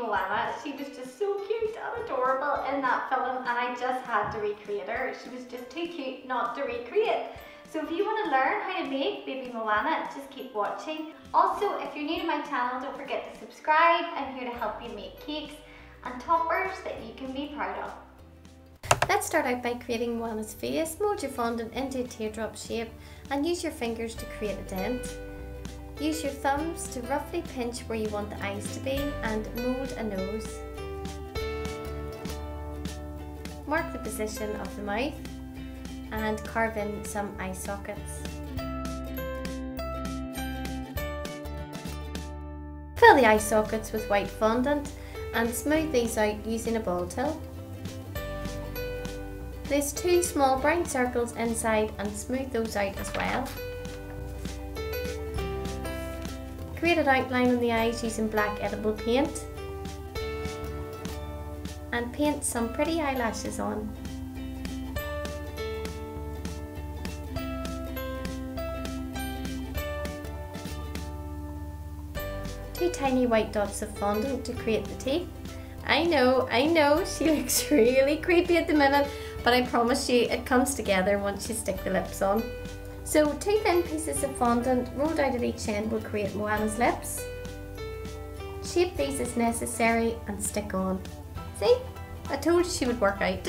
Moana. She was just so cute and adorable in that film, and I just had to recreate her. She was just too cute not to recreate. So if you want to learn how to make baby Moana, just keep watching. Also, if you're new to my channel, don't forget to subscribe. I'm here to help you make cakes and toppers that you can be proud of. Let's start out by creating Moana's face. Mold your fondant into a teardrop shape and use your fingers to create a dent. Use your thumbs to roughly pinch where you want the eyes to be and mold a nose. Mark the position of the mouth and carve in some eye sockets. Fill the eye sockets with white fondant and smooth these out using a ball tool. Place 2 small brown circles inside and smooth those out as well. Create an outline on the eyes using black edible paint and paint some pretty eyelashes on. Two tiny white dots of fondant to create the teeth. I know, she looks really creepy at the minute, but I promise you it comes together once you stick the lips on. So 2 thin pieces of fondant rolled out at each end will create Moana's lips. Shape these as necessary and stick on. See? I told you she would work out.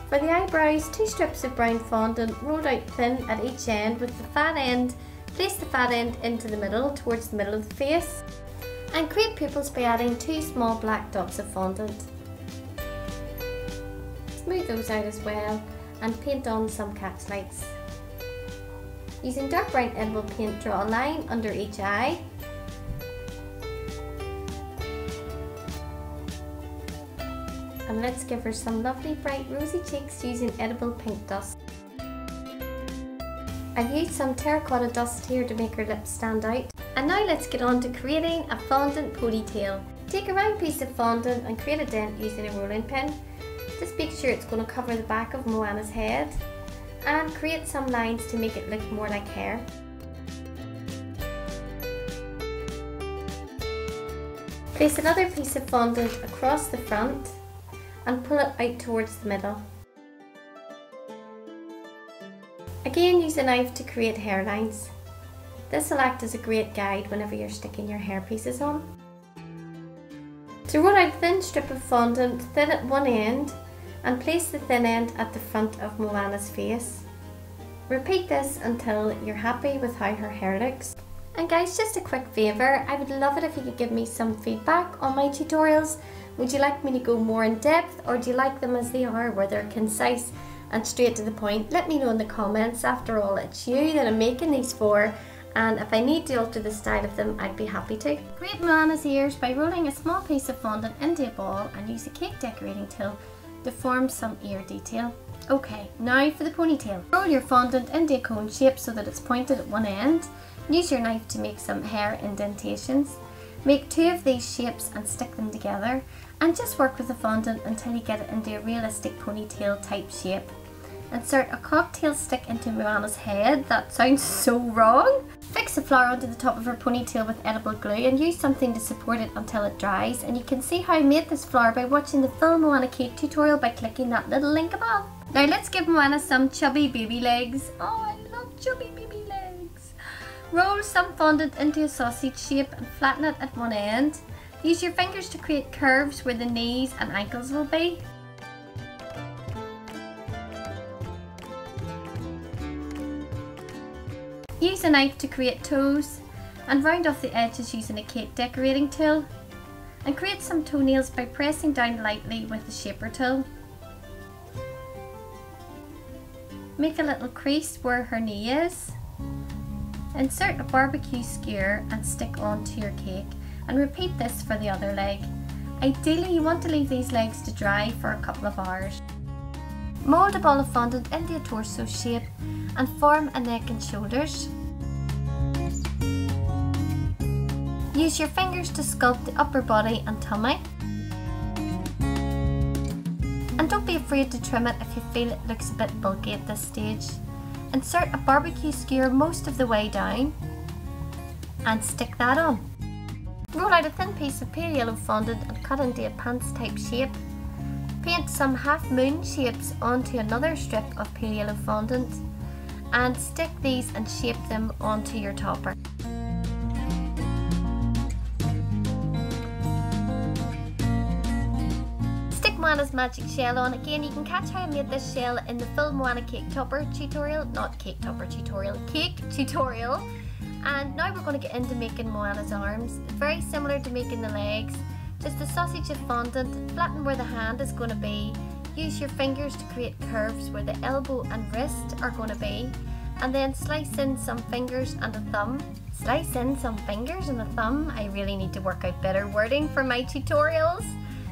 For the eyebrows, 2 strips of brown fondant rolled out thin at each end with the fat end. Place the fat end into the middle, towards the middle of the face. And create pupils by adding 2 small black dots of fondant. Smooth those out as well and paint on some cat's lights. Using dark brown edible paint, draw a line under each eye. And let's give her some lovely bright rosy cheeks using edible pink dust. I've used some terracotta dust here to make her lips stand out. And now let's get on to creating a fondant ponytail. Take a round piece of fondant and create a dent using a rolling pin. Just make sure it's going to cover the back of Moana's head and create some lines to make it look more like hair. Place another piece of fondant across the front and pull it out towards the middle. Again, use a knife to create hairlines. This will act as a great guide whenever you're sticking your hair pieces on. To roll out a thin strip of fondant, thin at one end and place the thin end at the front of Moana's face. Repeat this until you're happy with how her hair looks. And guys, just a quick favour, I would love it if you could give me some feedback on my tutorials. Would you like me to go more in depth, or do you like them as they are, where they're concise and straight to the point? Let me know in the comments. After all, it's you that I'm making these for, and if I need to alter the style of them, I'd be happy to. Create Moana's ears by rolling a small piece of fondant into a ball and use a cake decorating tool to form some ear detail. Okay, now for the ponytail. Roll your fondant into a cone shape so that it's pointed at one end. Use your knife to make some hair indentations. Make 2 of these shapes and stick them together, and just work with the fondant until you get it into a realistic ponytail type shape. Insert a cocktail stick into Moana's head. That sounds so wrong. Fix a flower onto the top of her ponytail with edible glue and use something to support it until it dries. And you can see how I made this flower by watching the full Moana cake tutorial by clicking that little link above. Now let's give Moana some chubby baby legs. Oh, I love chubby baby legs. Roll some fondant into a sausage shape and flatten it at one end. Use your fingers to create curves where the knees and ankles will be. Use a knife to create toes and round off the edges using a cake decorating tool. And create some toenails by pressing down lightly with the shaper tool. Make a little crease where her knee is. Insert a barbecue skewer and stick onto your cake, and repeat this for the other leg. Ideally, you want to leave these legs to dry for a couple of hours. Mold a ball of fondant into a torso shape and form a neck and shoulders. Use your fingers to sculpt the upper body and tummy. And don't be afraid to trim it if you feel it looks a bit bulky at this stage. Insert a barbecue skewer most of the way down. and stick that on. Roll out a thin piece of pale yellow fondant and cut into a pants type shape. Paint some half moon shapes onto another strip of pale yellow fondant and stick these and shape them onto your topper. Stick Moana's magic shell on. Again, you can catch how I made this shell in the full Moana cake topper tutorial, not cake topper tutorial, cake tutorial. And now we're going to get into making Moana's arms. It's very similar to making the legs. Just a sausage of fondant, flatten where the hand is going to be. Use your fingers to create curves where the elbow and wrist are going to be. And then slice in some fingers and a thumb. Slice in some fingers and a thumb. I really need to work out better wording for my tutorials.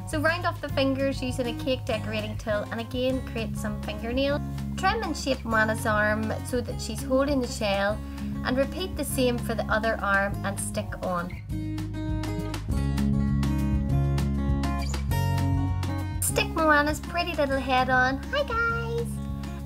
So round off the fingers using a cake decorating tool and again create some fingernails. Trim and shape Moana's arm so that she's holding the shell and repeat the same for the other arm and stick on. Stick Moana's pretty little head on. Hi guys!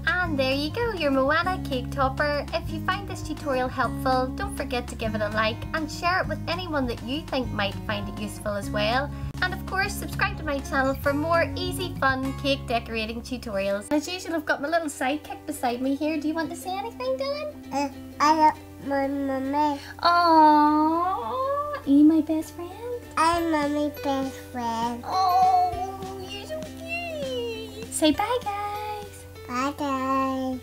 And there you go, your Moana cake topper. If you find this tutorial helpful, don't forget to give it a like and share it with anyone that you think might find it useful as well. And of course, subscribe to my channel for more easy, fun cake decorating tutorials. As usual, I've got my little sidekick beside me here. Do you want to say anything, Dylan? I love my mommy. Aww, are you my best friend? I'm mommy's best friend. Oh, you're so cute. Say bye, guys. Bye, guys.